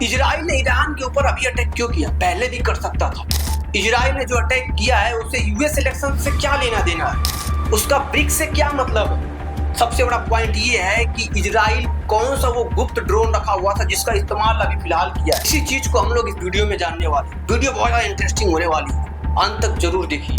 Israel ने Iran के ऊपर अभी अटैक क्यों किया? पहले भी कर सकता था। इजराइल ने जो अटैक किया है उससे यूएस इलेक्शन से क्या लेना देना है, उसका ब्रिक्स से क्या मतलब है? सबसे बड़ा पॉइंट ये है कि इजराइल कौन सा वो गुप्त ड्रोन रखा हुआ था जिसका इस्तेमाल अभी फिलहाल किया है। इसी चीज को हम लोग इस वीडियो में जानने वाले। वीडियो बहुत ज्यादा इंटरेस्टिंग होने वाली है, अंत तक जरूर देखिए।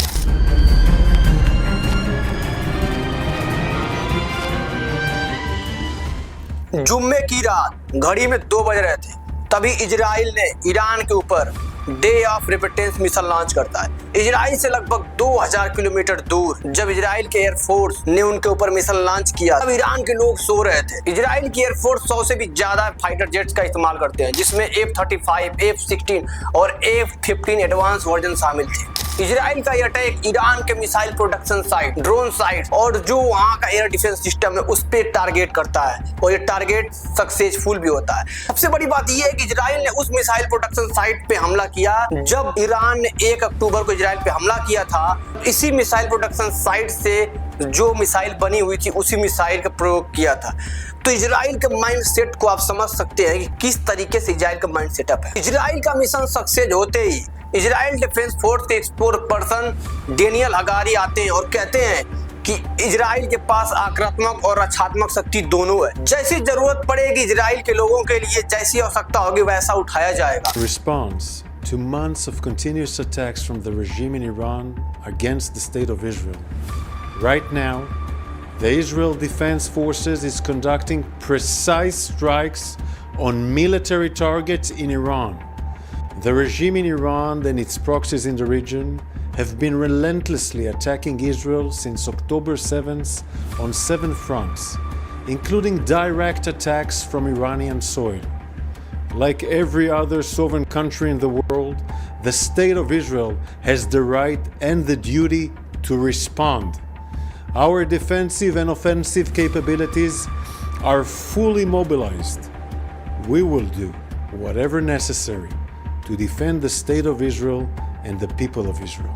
जुम्मे की रात घड़ी में 2 बज रहे थे, तभी इजराइल ने ईरान के ऊपर डे ऑफ रिपेटेंस मिसाइल लॉन्च करता है। इजराइल से लगभग 2000 किलोमीटर दूर जब इजराइल के एयरफोर्स ने उनके ऊपर मिसाइल लॉन्च किया, तब ईरान के लोग सो रहे थे। इजराइल की एयरफोर्स 100 से भी ज्यादा फाइटर जेट्स का इस्तेमाल करते हैं, जिसमें F-35, F-16 और F-15 एडवांस वर्जन शामिल थे। इजराइल का यह अटैक ईरान के missile production site, drone site और जो वहां का एयर डिफेंस सिस्टम है उस पे टारगेट करता है और ये टारगेट सक्सेसफुल भी होता है। सबसे बड़ी बात यह है कि इजराइल ने उस मिसाइल प्रोडक्शन साइट पे हमला किया जब ईरान ने 1 अक्टूबर को इजराइल पे हमला किया था। इसी मिसाइल प्रोडक्शन साइट से जो मिसाइल बनी हुई थी उसी मिसाइल का प्रयोग किया था। तो इजराइल के माइंड सेट को आप समझ सकते हैं कि किस तरीके से इजराइल का माइंड सेटअप है। इजराइल का मिशन सक्सेस होते ही इजराइल डिफेंस फोर्स के स्पोर पर्सन डेनियल हगारी आते हैं और कहते हैं कि इजराइल के पास आक्रामक और रक्षात्मक शक्ति दोनों है। जैसी जरूरत पड़ेगी इजराइल के लोगों के लिए, जैसी आवश्यकता होगी वैसा उठाया जाएगा। Response to months of continuous attacks from the regime in Iran against the state of Israel. Right now, the Israel Defense Forces is conducting precise strikes on military targets in Iran. The regime in Iran and its proxies in the region have been relentlessly attacking Israel since October 7th on 7 fronts, including direct attacks from Iranian soil. Like every other sovereign country in the world, the state of Israel has the right and the duty to respond. Our defensive and offensive capabilities are fully mobilized. We will do whatever necessary to defend the state of Israel and the people of Israel.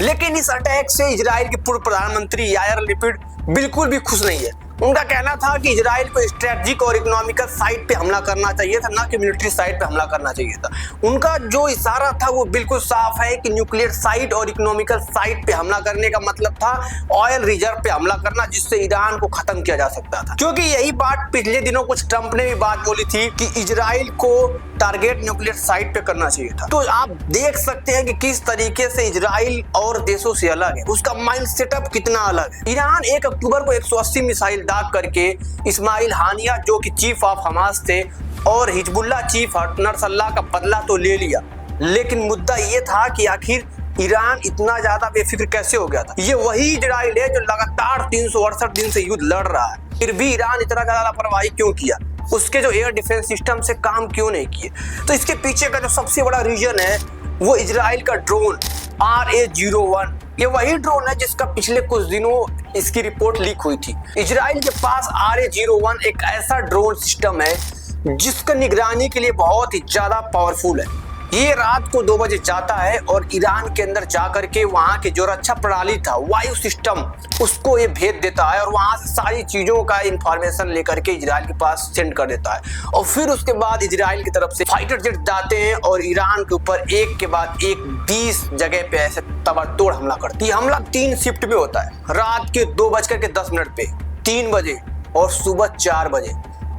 लेकिन इस attack से Israel के पूर्व प्रधानमंत्री Yair Lapid बिल्कुल भी खुश नहीं है। उनका कहना था कि इजराइल को स्ट्रेटजिक और इकोनॉमिकल साइट पे हमला करना चाहिए था, ना कि मिलिट्री साइट पे हमला करना चाहिए था। उनका जो इशारा था वो बिल्कुल साफ है कि न्यूक्लियर साइट और इकोनॉमिकल साइट पे हमला करने का मतलब था ऑयल रिजर्व पे हमला करना, जिससे ईरान को खत्म किया जा सकता था। क्योंकि यही बात पिछले दिनों कुछ ट्रंप ने भी बात बोली थी कि इजराइल को टारगेट न्यूक्लियर साइट पे करना चाहिए था। तो आप देख सकते हैं कि किस तरीके से इजराइल और देशों से अलग है, उसका माइंड सेटअप कितना अलग है। ईरान 1 अक्टूबर को 180 मिसाइल दाग करके इस्माइल हानिया जो कि चीफ ऑफ हमास थे और हिजबुल्लाह चीफ नसरल्लाह का बदला तो ले लिया, लेकिन मुद्दा ये था कि आखिर ईरान इतना ज्यादा बेफिक्र कैसे हो गया था। ये वही इजराइल है जो लगातार 368 दिन से युद्ध लड़ रहा है, फिर भी ईरान इतना ज्यादा लापरवाही क्यों किया, उसके जो एयर डिफेंस सिस्टम से काम क्यों नहीं किए। तो इसके पीछे का जो सबसे बड़ा रीजन है वो इजराइल का ड्रोन RA-01। ये वही ड्रोन है जिसका पिछले कुछ दिनों इसकी रिपोर्ट लीक हुई थी। इजराइल के पास RA-01 एक ऐसा ड्रोन सिस्टम है जिसका निगरानी के लिए बहुत ही ज्यादा पावरफुल है। ये रात को 2 बजे जाता है और ईरान के अंदर जाकर के वहां के जो रक्षा प्रणाली था, वायु सिस्टम, उसको ये भेज देता है और वहां से सारी चीजों का इंफॉर्मेशन लेकर के इजराइल के पास सेंड कर देता है। और फिर उसके बाद इजराइल की तरफ से फाइटर जेट जाते हैं और ईरान के ऊपर एक के बाद एक 20 जगह पे ऐसे ताबड़तोड़ हमला करती है। हमला 3 शिफ्ट में होता है, रात के 2:10 पे, 3 बजे और सुबह 4 बजे,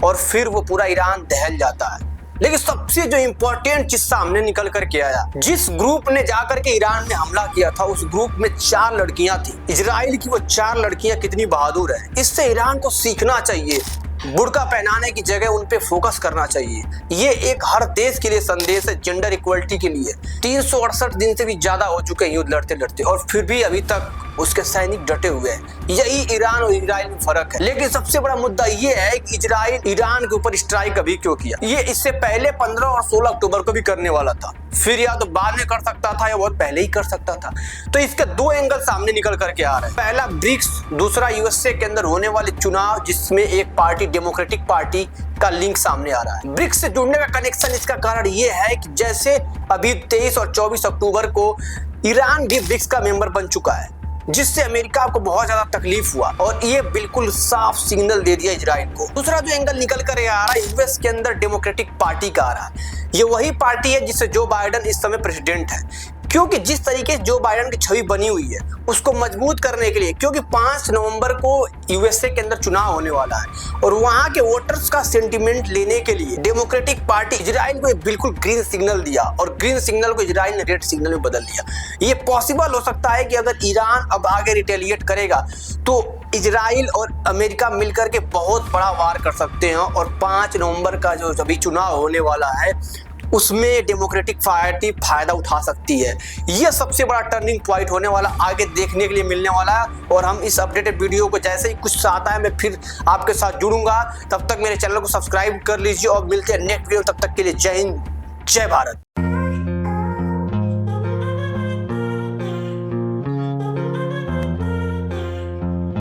और फिर वो पूरा ईरान दहल जाता है। लेकिन सबसे जो इंपॉर्टेंट चीज सामने निकल करके आया, जिस ग्रुप ने जाकर के ईरान में हमला किया था उस ग्रुप में 4 लड़कियां थी। इजराइल की वो 4 लड़कियां कितनी बहादुर है, इससे ईरान को सीखना चाहिए। बुर्का पहनाने की जगह उन पे फोकस करना चाहिए। ये एक हर देश के लिए संदेश है, जेंडर इक्वलिटी के लिए। 368 दिन से भी ज्यादा हो चुके हैं युद्ध लड़ते लड़ते और फिर भी अभी तक उसके सैनिक डटे हुए हैं। यही ईरान और इजराइल में फर्क है। लेकिन सबसे बड़ा मुद्दा ये है कि इजराइल ईरान के ऊपर स्ट्राइक अभी क्यों किया। ये इससे पहले 15 और 16 अक्टूबर को भी करने वाला था, फिर या तो बाद में कर सकता था या बहुत पहले ही कर सकता था। तो इसके 2 एंगल सामने निकल करके आ रहे हैं। पहला ब्रिक्स, दूसरा यूएसए के अंदर होने वाले चुनाव जिसमें एक पार्टी डेमोक्रेटिक पार्टी का लिंक सामने आ रहा है। ब्रिक्स से जुड़ने का कनेक्शन इसका कारण ये है कि जैसे अभी 23 और 24 अक्टूबर को ईरान भी ब्रिक्स का मेंबर बन चुका है, जिससे अमेरिका को बहुत ज्यादा तकलीफ हुआ और ये बिल्कुल साफ सिग्नल दे दिया इजराइल को। दूसरा जो एंगल निकल कर आ रहा है यूएस के अंदर डेमोक्रेटिक पार्टी का आ रहा है। ये वही पार्टी है जिससे जो बाइडेन इस समय प्रेसिडेंट है, क्योंकि जिस तरीके से जो बाइडेन की छवि बनी हुई है उसको मजबूत करने के लिए, क्योंकि 5 नवंबर को यूएसए के अंदर चुनाव होने वाला है और वहां के वोटर्स का सेंटिमेंट लेने के लिए डेमोक्रेटिक पार्टी इजराइल को बिल्कुल ग्रीन सिग्नल दिया और ग्रीन सिग्नल को इजराइल ने रेड सिग्नल में बदल दिया। ये पॉसिबल हो सकता है कि अगर ईरान अब आगे रिटेलिएट करेगा तो इजराइल और अमेरिका मिलकर के बहुत बड़ा वार कर सकते हैं और 5 नवंबर का जो अभी चुनाव होने वाला है उसमें डेमोक्रेटिक पार्टी फायदा उठा सकती है। यह सबसे बड़ा टर्निंग पॉइंट होने वाला, आगे देखने के लिए मिलने वाला है। और हम इस अपडेटेड वीडियो को जैसे ही कुछ आता है मैं फिर आपके साथ जुड़ूंगा। तब तक मेरे चैनल को सब्सक्राइब कर लीजिए और मिलते हैं नेक्स्ट वीडियो। तब तक के लिए जय हिंद, जय भारत।